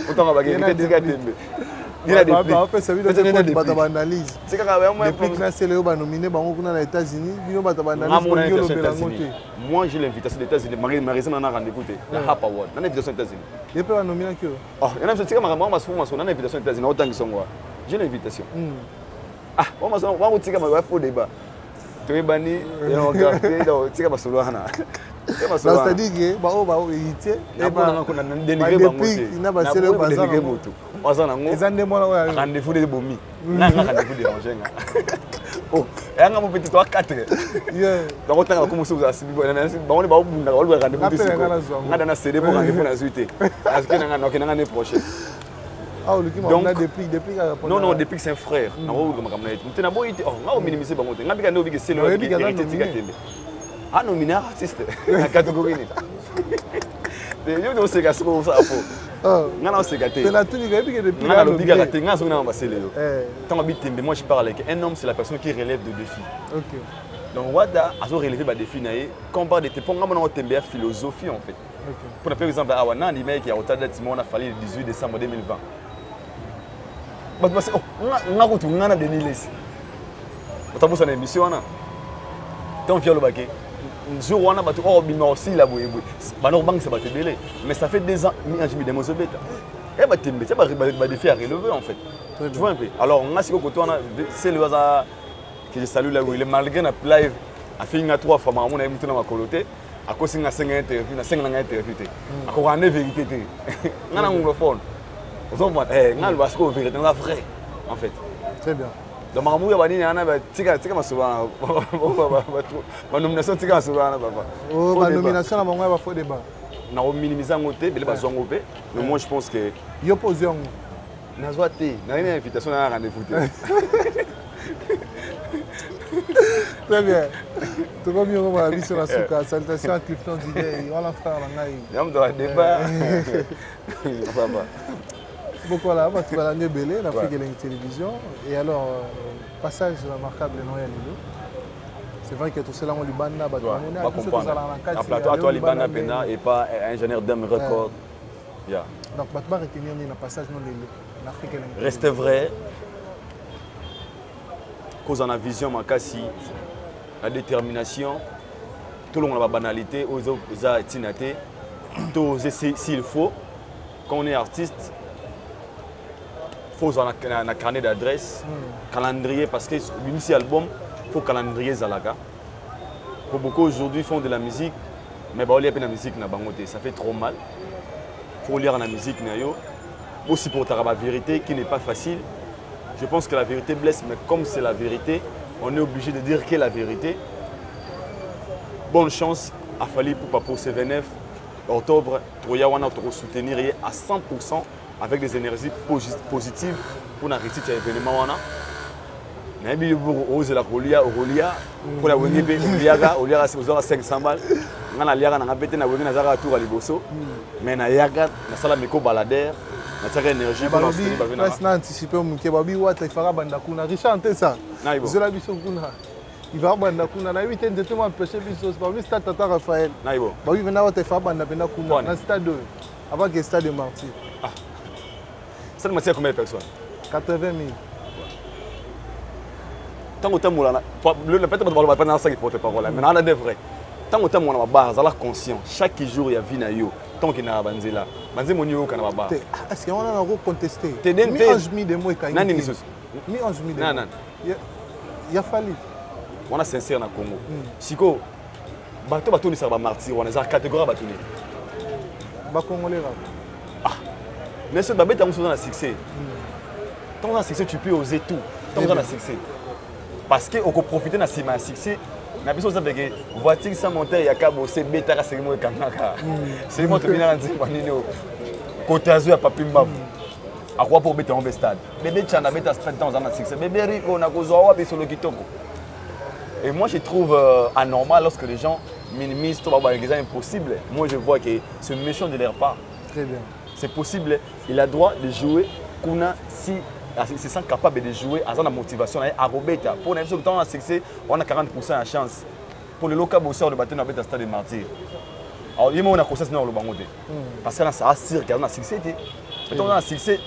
Autant on va gagner des gars. Il y a des prix. C'est des analyse. C'est quand même des prix que c'est les nominé bango aux États-Unis, ils ont analyse. Moi j'ai l'invitation des États-Unis, Marie on a rendez-vous la Hap Award. On a l'invitation des États-Unis. Il peut nominer que oh, il y en a c'est comme moi on a l'invitation des États-Unis autant qu'ils sont moi. J'ai l'invitation. Ah, on va tika ma faux débat. Tu es banni et on garde donc tika basolo hana. C'est-à-dire que bah héritier et bah dénigré bango. Il n'a pas c'est le bazar. Les andemona rendez-vous de bomi. Là rendez-vous de ranger. Oh, et on a mon petit toi 4. Donc on a commencé à se on est ba bunda on va rendez-vous de on a dans la CD pour rendez-vous na suite. Parce que on a l'année prochaine. Ah, donc, depuis non, depuis que c'est un frère. On a minimisé. On a c'est le ah, nominé artiste. La catégorie. C'est la tenue depuis moi je parle avec un homme, c'est la personne qui relève de défis. Donc Wada a relevé des défis. Quand on parle de tes philosophie en fait. Pour par exemple, à Wana, il y a autant de temps, on a fallu le 18 décembre 2020. Parce que on a retrouvé un Denilis. On a posé une émission là. Tant fier le baquet. Un jour on a battu oh bima aussi là boy. Banor bank c'est battu belé. Mais ça fait 2 ans je me démos bête. Et bah tembe, c'est pas défi à relever en fait. Tu vois un peu. Alors on a si côté on a c'est le hasard que je salue là où il est malgré na live a fait une 3 fois on a mis tout dans ma coloté. À cause de 5 interviews, na 5 interviews. À cause de vérité. On a anglophone. Vous en voyez, on a le basco vérité, on a vrai en fait. Très bien. Donc ma mouille bani ana ba tika ma souvent. Ma nomination tika souvent papa. Oh, ma nomination na mangwa ba faux débat. Na o minimiser ngote, bele ba zongo pe. Mais moi je pense que yo position. Na zoate, na une invitation na rendez-vous. Très bien. Tu vas mieux voir la vie sur la souka. Salutations à Clifton Didier. Voilà frère Langaï. Yam doit débat. Donc voilà, tu vas l'année belé, la Afrique et la télévision. Et alors, passage remarquable de Noël. C'est vrai que tout cela on Libana, on va comprendre. En plateau, toi Libana Pena et pas ingénieur d'âme record. Donc, tu vas retenir un passage dans l'Afrique et la télévision. Restez vrai. Cause en a vision, la détermination, tout le monde a la banalité, oser tinaté, oser s'il faut. Quand on est artiste, il faut un carnet d'adresse, calendrier, parce que l'unique album, il faut calendrier Zalaga. Pour beaucoup aujourd'hui, ils font de la musique, mais il y a de la musique, ça fait trop mal. Il faut lire la musique, aussi pour la vérité qui n'est pas facile. Je pense que la vérité blesse, mais comme c'est la vérité, on est obligé de dire qu'est la vérité. Bonne chance à Fali pour Papo C29, octobre, Troyawana pour soutenir à 100% avec des énergies positives pour réussir cet événement. Nabi ose la Rolia pour la Wengebe, Oliaga, c'est 500 balles. On a liaga na bête na Wengena Zara tour à Liboso, mais na yaga na sala meko balader. La énergie pour nous soutenir. Je vais anticiper mon kebabi ou il fera bandakuna. Richard ça. Je l'ai vu sur kuna. Il va bandakuna. Na 8 ans de tout empêcher bisos. Ba oui stade Tata Raphaël. Naibo. Ba oui maintenant il fera bandakuna na stade 2. Avant que stade de Martyr. Ah. Ça ne m'attire combien de personnes? 80 000. Tant que moi le peut-être pas dans ça qui porte parole. Mais on a des vrais. Tant que moi on a base, on a conscient. Chaque jour il y a vie na yo. Tant qu'il n'a pas banzela. Banze monio kana baba. Est-ce qu'on a contesté? Mi ange mi de moi quand. Nani misus. Mi ange mi de. Non. Il a fallu. on a sincère na Congo. Siko bato ni ça ba martyr, on a ça catégorie bato ni. Ba congolais là. Ah. Mais ce babé tant dans le succès. Tant dans le succès tu peux oser tout. Tant dans le succès. Parce que on peut profiter de ce succès. Na biso ça que voiture sans monter ya ka bosser betaka c'est moi kanaka. C'est moi to bina nzimba nino. Côté azou ya papi mbavu. À quoi pour bêter en stade? Bébé Tchana bêta stade dans un succès. Bébé Rico na kozoa wa sur le kitoko. Et moi je trouve anormal lorsque les gens minimisent tout bah c'est impossible. Moi je vois que c'est méchant de leur part. Très bien. C'est possible, il a droit de jouer kuna si il se sent capable de jouer à la motivation à Robeta. Pour les temps on a succès, on a 40% de chance. Pour le local bosseur de battre dans le stade de martyr. Alors il y a une conscience dans le bangoté. Parce que là ça assure qu'on a succès. On a succès.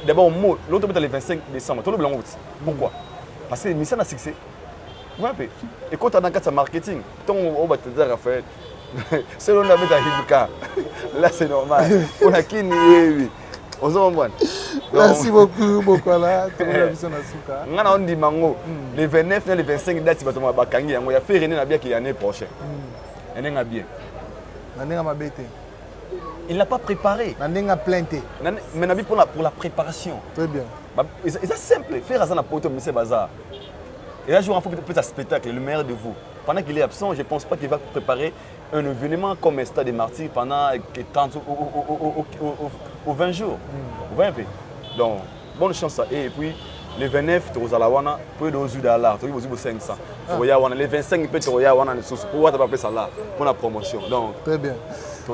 D'abord, l'autre est le 25 décembre. Tout le blanc. Pourquoi? Parce que mission a succès. Vous voyez? Et quand on a un marketing, on va te dire Raphaël, c'est l'on a mis à Hibuka. Là, c'est normal. On a qui ni on se voit. Merci beaucoup, Bokola. Tout le monde a vu son asuka. On dit mango. Les 29 et les 25 dates, il va bakangi. Il y a fait René Nabia qui est l'année prochaine. René Nabia. René Nabia. Il n'a pas préparé. Il a planté. Mais pour la préparation. Très bien. C'est simple. Faire ça dans poto, mais c'est bazar. Et là, je vois un peu un spectacle, le meilleur de vous. Pendant qu'il est absent, je ne pense pas qu'il va préparer un événement comme un stade des martyrs pendant 30 ou 20 jours. Vous voyez un peu? Donc, bonne chance. Et puis, les 29, tu as la pour le Zudala, tu as 500. Les 25, tu as pour appeler ça là, pour la promotion. Donc, très bien.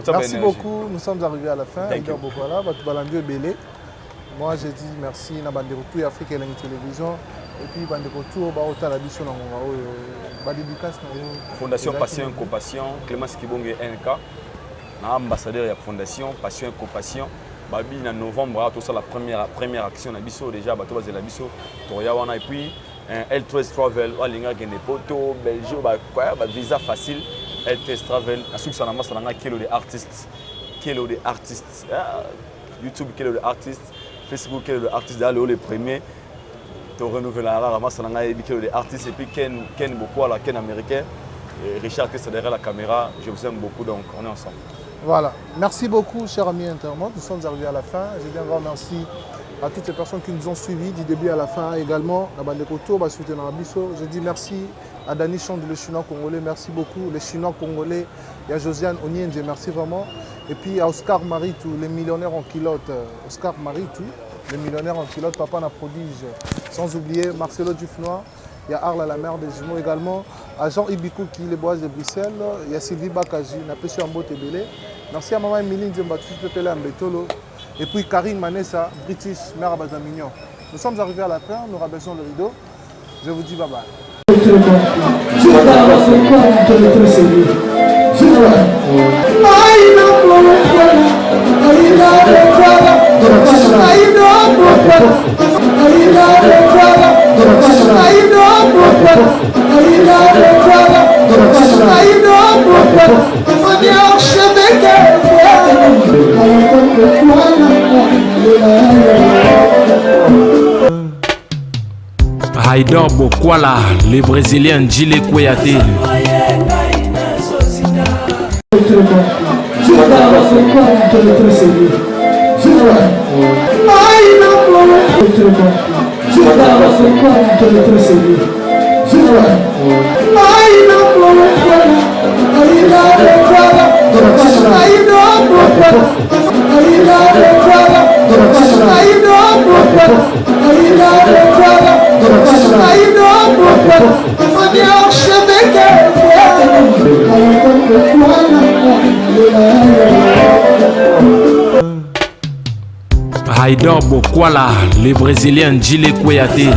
Merci beaucoup. Nous sommes arrivés à la fin. Moi, je dis merci à Bande Retour Afrique et la télévision. Et puis, Bande Retour, la mission Fondation Passion et Compassion, Clément Skibonge NK, ambassadeur de la Fondation Passion et Compassion. Babi en novembre, tout ça la première action, Nabiso déjà, bateau basé Nabiso, Toriawana et puis L13 Travel, Alinga Genepoto, Belgique, visa facile, L13 Travel, ensuite ça n'a pas ça kilo de artistes, YouTube kilo de artistes, Facebook kilo de artistes, d'ailleurs les premiers. Tu renouvelles la rare, ça n'a kilo de artistes et puis Ken beaucoup là, Ken américain, et Richard qui est derrière la caméra, je vous aime beaucoup donc on est ensemble. Voilà, merci beaucoup chers amis internautes, nous sommes arrivés à la fin. Je dis encore merci à toutes les personnes qui nous ont suivis du début à la fin également. Je dis merci à Dani Chand, le chinois congolais, merci beaucoup. Les chinois congolais, il y a Josiane Onienze, merci vraiment. Et puis à Oscar Maritou, les millionnaires en culotte. Oscar Maritou, les millionnaires en culotte, Papa n'a prodige. Sans oublier Marcelo Dufnois, il y a Arla la mère des jumeaux également. À Jean Ibikou qui les bois de Bruxelles, il y a Sylvie Bakaji, Napessu Ambo Tebele. Merci à Maman Emilie Ndiembatouche Pepele Ambetolo. Et puis Karine Manessa, British, mère à Bazamignon. Nous sommes arrivés à la fin, nous rabaissons le rideau. Je vous dis bye bye. Haïdor Bokwala, le Brésilien Djile Kouyaté. Haïdor Bokwala, le Brésilien Djile Kouyaté.